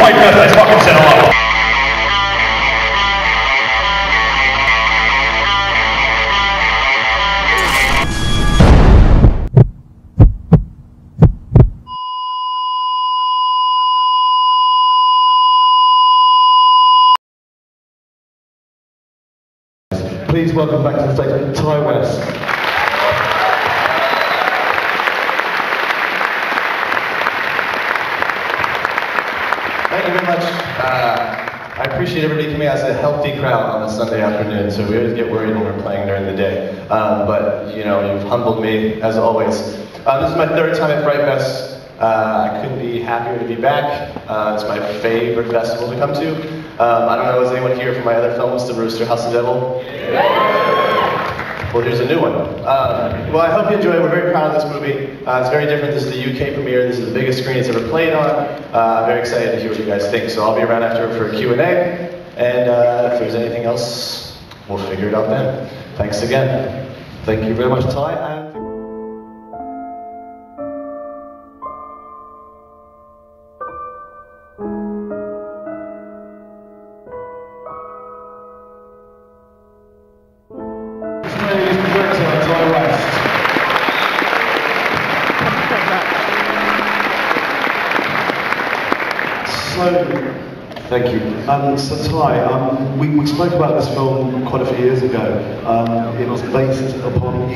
Fright Fest. Let's fucking settle up. Please welcome back to the stage, Ty West. Thank you very much. I appreciate everybody coming out. It's a healthy crowd on a Sunday afternoon, so we always get worried when we're playing during the day. But you know, you've humbled me as always. This is my third time at Fright Fest. I couldn't be happier to be back. It's my favorite festival to come to. I don't know, is anyone here from my other films, The Rooster, House of the Devil? Well, here's a new one. Well, I hope you enjoy it. We're very proud of this movie. It's very different. This is the UK premiere. This is the biggest screen it's ever played on. I'm very excited to hear what you guys think. So I'll be around after for a Q&A. And if there's anything else, we'll figure it out then. Thanks again. Thank you very much, Ty. Thank you. So Ty, we spoke about this film quite a few years ago. It was based upon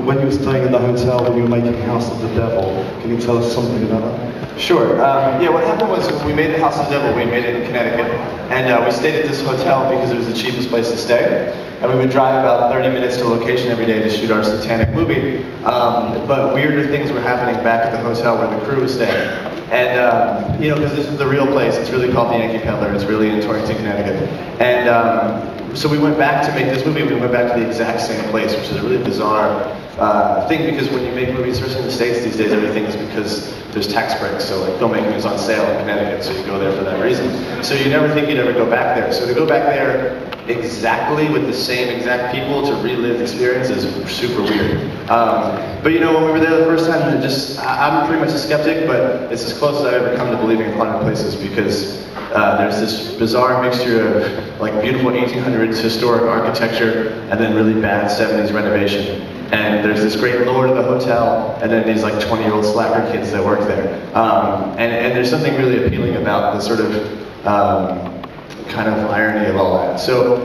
when you were staying in the hotel when you were making House of the Devil. Can you tell us something about that? Sure. Yeah, what happened was when we made the House of the Devil, we made it in Connecticut, and we stayed at this hotel because it was the cheapest place to stay. And we would drive about 30 minutes to location every day to shoot our satanic movie. But weirder things were happening back at the hotel where the crew was staying. And, you know, because this is the real place, it's really called the Yankee Peddler, it's really in Torrington, Connecticut. And so we went back to make this movie, we went back to the exact same place, which is a really bizarre thing, because when you make movies, especially in the States these days, everything is because there's tax breaks, so like filmmaking is on sale in Connecticut, so you go there for that reason. So you never think you'd ever go back there. So to go back there exactly with the same exact people to relive the experience is super weird. But you know, when we were there the first time, I'm pretty much a skeptic, but it's as close as I've ever come to believing in haunted places, because there's this bizarre mixture of like beautiful 1800s historic architecture and then really bad 70s renovation. And there's this great lore to the hotel, and then these like 20-year-old slacker kids that work there. And there's something really appealing about the sort of kind of irony of all that. So,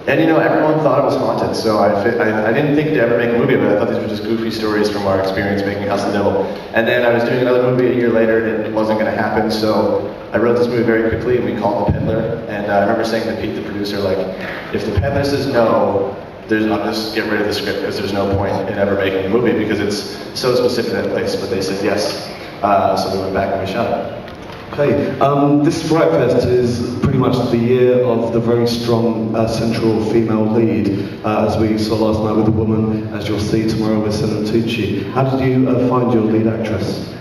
and you know, everyone thought it was haunted, so I didn't think to ever make a movie about it. I thought these were just goofy stories from our experience making House of the Devil. And then I was doing another movie a year later, and it wasn't going to happen, so I wrote this movie very quickly, and we called The Peddler. And I remember saying to Pete, the producer, like, if The Peddler says no, I'll just get rid of the script, because there's no point in ever making a movie, because it's so specific to that place. But they said yes, so we went back and we shot it. Okay, this Fright Fest is pretty much the year of the very strong central female lead, as we saw last night with The Woman, as you'll see tomorrow with Senan Tucci. How did you find your lead actress?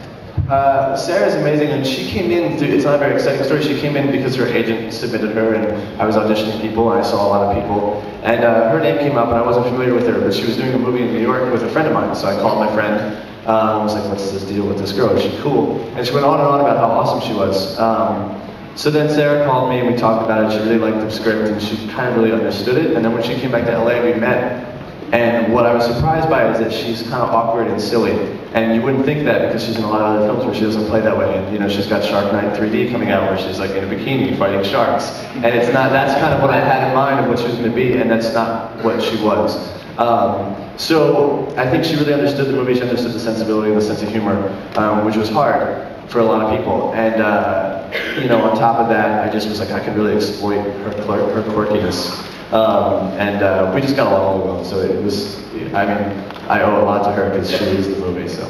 Sarah's amazing, and she came in through, it's not a very exciting story, she came in because her agent submitted her, and I was auditioning people, and I saw a lot of people, and her name came up, and I wasn't familiar with her, but she was doing a movie in New York with a friend of mine, so I called my friend. I was like, what's this deal with this girl? Is she cool? And she went on and on about how awesome she was. So then Sarah called me and we talked about it. She really liked the script and she kind of really understood it. And then when she came back to LA, we met. And what I was surprised by is that she's kind of awkward and silly. And you wouldn't think that because she's in a lot of other films where she doesn't play that way. And you know, she's got Shark Night 3D coming out where she's like in a bikini fighting sharks. And it's not, that's kind of what I had in mind of what she was going to be, and that's not what she was. So I think she really understood the movie, she understood the sensibility and the sense of humor, which was hard for a lot of people. And you know, on top of that, I just was like, I could really exploit her quirkiness. And we just got along really well, so it was, I mean, I owe a lot to her because she is the movie, so.